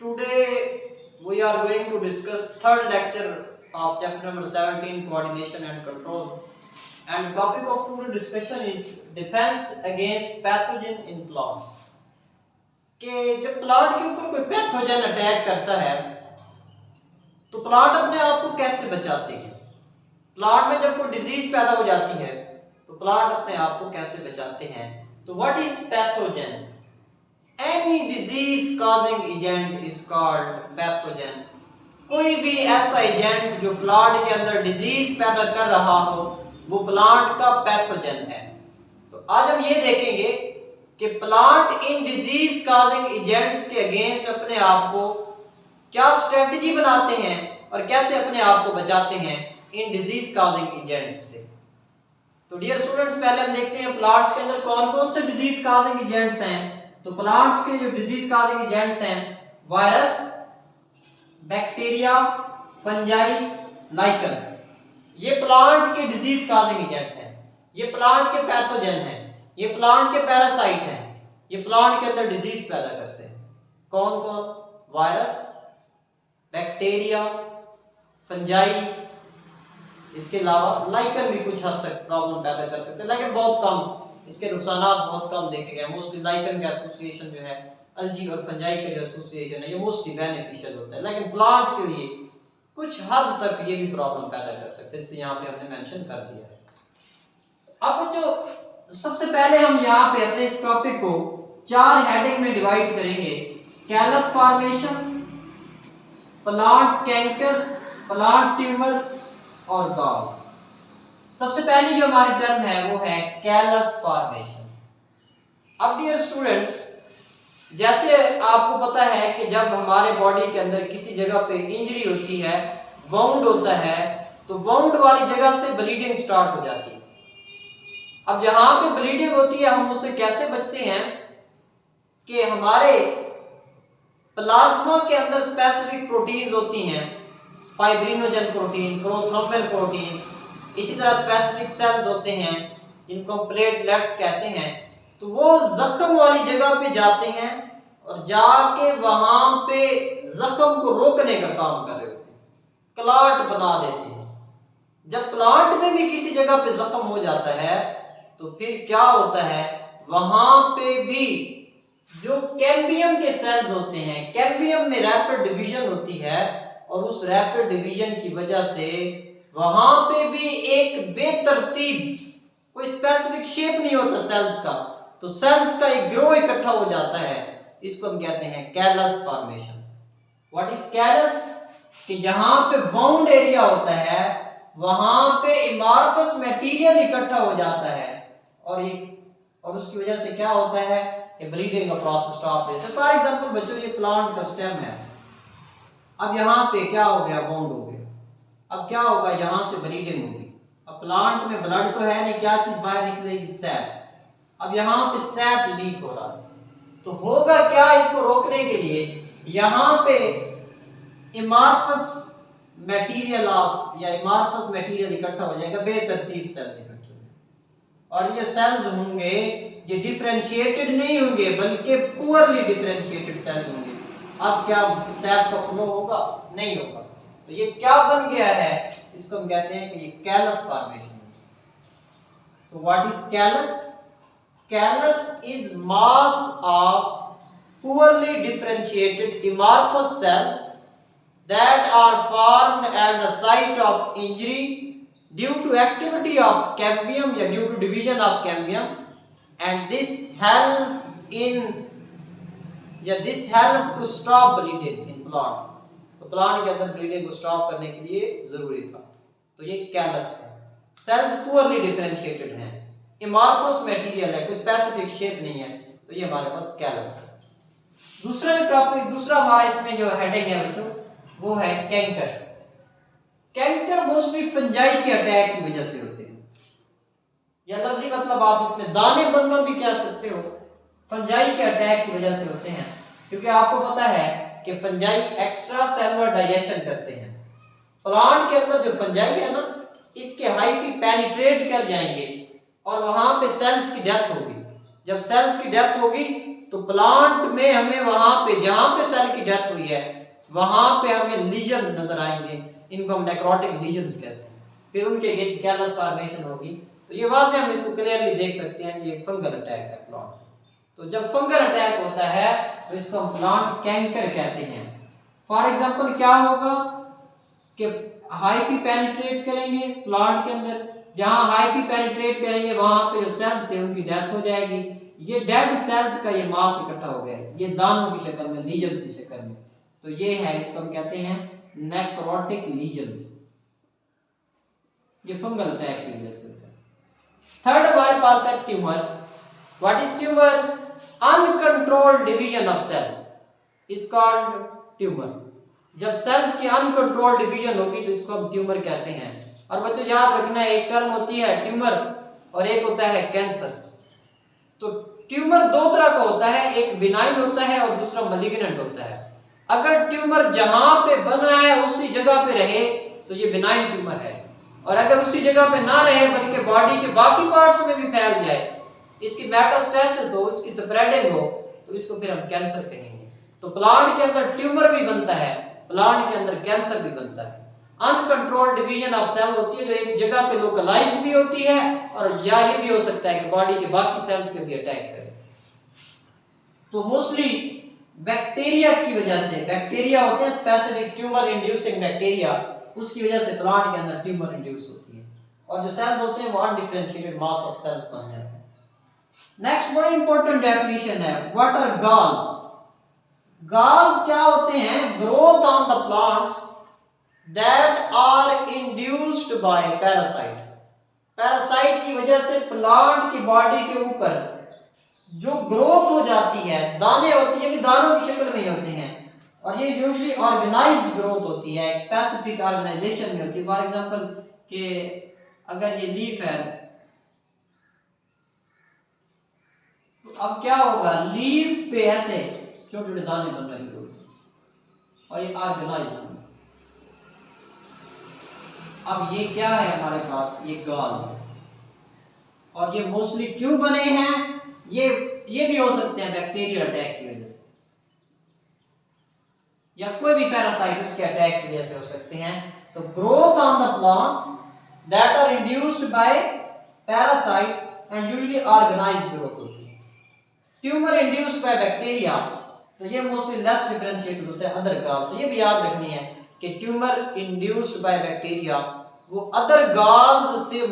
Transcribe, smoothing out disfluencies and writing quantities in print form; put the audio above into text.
Today we are going to discuss third lecture of chapter number 17, coordination and control. And the topic of today's discussion is defense against pathogen in plants. कि जब plant के ऊपर कोई pathogen attack करता है तो plant अपने आप को कैसे बचाते हैं। प्लांट में जब कोई डिजीज पैदा हो जाती है तो प्लांट अपने आप को कैसे बचाते हैं। तो what is pathogen? Any disease causing agent is called pathogen. कोई भी ऐसा एजेंट जो प्लांट के अंदर डिजीज पैदा कर रहा हो वो प्लांट का पैथोजन है। तो आज हम ये देखेंगे कि plant in disease causing agents के अगेंस्ट अपने आप को क्या स्ट्रेटजी बनाते हैं और कैसे अपने आप को बचाते हैं इन डिजीज कॉजिंग एजेंट्स से। तो डियर स्टूडेंट्स, पहले हम देखते हैं प्लांट्स के अंदर कौन कौन से डिजीज कॉजिंग एजेंट्स हैं। तो प्लांट्स के जो डिजीज कॉजिंग एजेंट्स हैं वायरस, बैक्टीरिया, फंजाई, लाइकन, ये प्लांट के डिजीज कॉजिंग एजेंट हैं। ये प्लांट के पैथोजन हैं, ये प्लांट के पैरासाइट हैं, ये प्लांट के अंदर डिजीज पैदा करते हैं। कौन कौन? वायरस, बैक्टीरिया, फंजाई, इसके अलावा लाइकन भी कुछ हद तक प्रॉब्लम पैदा कर सकते हैं, लेकिन बहुत कम, इसके नुकसान बहुत कम देखे गए। मोस्टली लाइकन का एसोसिएशन जो है अलजी और फंजाई का जो एसोसिएशन है ये मोस्टली बेनिफिशियल होता है, लेकिन प्लांट्स के लिए कुछ हद तक ये भी प्रॉब्लम पैदा कर सकते हैं, इसलिए यहाँ पे हमने मेंशन कर दिया है। अब जो सबसे पहले हम यहाँ पे अपने इस टॉपिक को 4 हेडिंग में डिवाइड करेंगे। Callus formation, plant canker, plant tumour और गॉल्स। सबसे पहली जो हमारी टर्म है वो है कैलस फॉर्मेशन। अब डियर स्टूडेंट्स, जैसे आपको पता है कि जब हमारे बॉडी के अंदर किसी जगह पे इंजरी होती है, वाउंड होता है, तो वाउंड वाली जगह से ब्लीडिंग स्टार्ट हो जाती है। अब जहां पे ब्लीडिंग होती है हम उससे कैसे बचते हैं कि हमारे प्लाज्मा के अंदर स्पेसिफिक प्रोटीन्स होती हैं, फाइब्रिनोजन प्रोटीन, प्रोथ्रोम्बिन प्रोटीन, इसी तरह स्पेसिफिक सेल्स होते हैं जिनको प्लेटलेट्स कहते हैं। तो वो जख्म वाली जगह पे जाते हैं और जाके वहां पे जख्म को रोकने का काम कर रहे होते हैं, क्लॉट बना देते हैं। जब प्लांट में भी किसी जगह पे जख्म हो जाता है तो फिर क्या होता है, वहां पे भी जो कैम्बियम के सेल्स होते हैं, कैम्बियम में रैपिड डिवीजन होती है और उस रैपिड डिवीजन की वजह से वहां पे भी एक बेतरतीब, कोई स्पेसिफिक शेप नहीं होता सेल्स का, तो सेल्स का एक ग्रो इकट्ठा हो जाता है, इसको हम कहते हैं callus formation. What is callus? कि जहां पे वाउंड एरिया होता है वहां पे इमार्फस मटेरियल इकट्ठा हो जाता है और उसकी वजह से क्या होता है कि ब्लीडिंग का प्रोसेस स्टॉप है। फॉर एग्जांपल बच्चों, ये प्लांट का स्टेम है, अब यहाँ पे क्या हो गया, वाउंड हो गया, अब क्या होगा, यहाँ से ब्लीडिंग होगी। अब प्लांट में ब्लड तो है नहीं, क्या चीज बाहर निकलेगी, सैप। अब यहाँ पे सैप लीक हो रहा है, तो होगा क्या, इसको रोकने के लिए यहाँ पे इमार्फस मटेरियल इकट्ठा हो जाएगा, बेतरतीब सेल्स इकट्ठे हो जाएंगे और ये सेल्स होंगे ये डिफरेंशिएटेड नहीं होंगे बल्कि पुअरली डिफरेंशिएटेड सेल्स होंगे। अब क्या सैप का फ्लो होगा? नहीं होगा। तो ये क्या बन गया है, इसको हम कहते हैं कि ये कैलस फॉर्मेशन। तो what is callus? Callus is mass of poorly differentiated amorphous cells that are formed at the site of injury due to activity of cambium या due to division of cambium, and this help to stop bleeding in plant। तो plant के अंदर bleeding को stop करने के लिए जरूरी था। तो ये कैलस है। सेल्स पुअरली डिफरेंशिएटेड हैं, इमार्फस मटेरियल है, कोई स्पेसिफिक शेप नहीं है, तो ये हमारे पास कैलस है। दूसरा हमारा इसमें जो हेडिंग है बच्चों वो है कैंकर। कैंकर मोस्टली फंजाई के अटैक की वजह से होते हैं, या लफ्जी मतलब आप इसमें दाने बनना भी कह सकते हो, फंजाई के अटैक की वजह से होते हैं। क्योंकि आपको पता है कि फंजाई एक्स्ट्रा सेलुलर डाइजेशन करते हैं। प्लांट के अंदर जो फंजाई है ना, इसके हाइफी पेनिट्रेट कर जाएंगे और वहां पे सेल्स की डेथ होगी। जब सेल्स की डेथ होगी तो प्लांट में हमें वहां पे जहां पे सेल की डेथ हुई है वहां पे हमें लीजन्स नजर आएंगे, इनको हम नेक्रोटिक लीजन्स कहते हैं। फिर उनके कैलस फॉर्मेशन होगी। तो ये वहां से हम इसको क्लियरली देख सकते हैं कि ये फंगल अटैक है प्लांट। तो जब फंगल अटैक होता है तो इसको हम प्लांट कैंकर कहते हैं। फॉर एग्जांपल क्या होगा कि हाइफी पेनिट्रेट करेंगे प्लांट के अंदर, जहां हाइफी पेनिट्रेट करेंगे वहां पे जो सेल्स थे उनकी डेथ हो जाएगी। ये डेड सेल्स का ये मास इकट्ठा हो गया, ये दानों की शक्ल में, लीजन्स की शक्ल में। तो ये है, इसको हम कहते हैं नेक्रोटिक लीजन्स। ये फंगल अटैक की वजह से होता है। थर्ड हमारे पास है tumour. What is tumour? Uncontrolled division of cell is called tumour. जब सेल्स की अनकंट्रोल्ड डिवीजन होगी तो इसको हम ट्यूमर कहते हैं। और बच्चों याद रखना है, एक टर्म होती है ट्यूमर और एक होता है कैंसर। तो ट्यूमर दो तरह का होता है, एक बिनाइन होता है और दूसरा मैलिग्नेंट होता है। अगर ट्यूमर जहां पे बना है उसी जगह पे रहे तो ये बिनाइन ट्यूमर है, और अगर उसी जगह पे ना रहे बल्कि बॉडी के बाकी पार्ट्स में भी फैल जाए, इसकी मेटास्टेसिस हो, इसकी स्प्रेडिंग हो, तो इसको फिर हम कैंसर कहेंगे। तो प्लांट के अंदर ट्यूमर भी बनता है, प्लांट के अंदर कैंसर भी बनता है। अनकंट्रोल्ड डिवीजन ऑफ सेल होती है जो एक जगह पे लोकलाइज्ड भी होती है, और या ये भी हो सकता है कि बॉडी के बाकी सेल्स पे भी अटैक करे। तो मोस्टली बैक्टीरिया की वजह से, बैक्टीरिया होते हैं स्पेसिफिक ट्यूमर इंड्यूसिंग बैक्टीरिया, उसकी वजह से प्लांट के अंदर ट्यूमर इंड्यूस होती है, और जो सेल्स होते हैं वो अनडिफरेंशिएटेड मास ऑफ सेल्स बन जाते हैं। नेक्स्ट बड़ी इंपॉर्टेंट डेफिनेशन है, व्हाट आर galls? galls क्या होते हैं? Growth on the plants that are induced by parasite. Parasite की वजह से प्लांट की बॉडी के ऊपर जो ग्रोथ हो जाती है, दाने होती है कि दानों की शक्ल में होते हैं, और ये यूजुअली ऑर्गेनाइज्ड ग्रोथ होती है, एक स्पेसिफिक ऑर्गेनाइजेशन में होती है। फॉर एग्जांपल कि अगर ये लीफ है तो अब क्या होगा, लीफ पे ऐसे छोटे छोटे दाने बनना शुरू होंगे और ये ऑर्गेनाइज होंगे। अब ये क्या है हमारे पास, ये galls, और ये मोस्टली क्यों बने हैं? ये भी हो सकते हैं बैक्टीरियल अटैक की वजह से, या कोई भी पैरासाइट उसके अटैक की वजह से हो सकते हैं। तो growth on the plants that are induced by parasite and usually organised growth होती है। ट्यूमर इंड्यूस्ड बाय बैक्टीरिया, तो ये मोस्टली लेस डिफरेंशिएटेड होता है अदर galls से। ये भी याद रखनी है कि ट्यूमर इंड्यूस्ड बाय बैक्टीरिया वो अदर galls से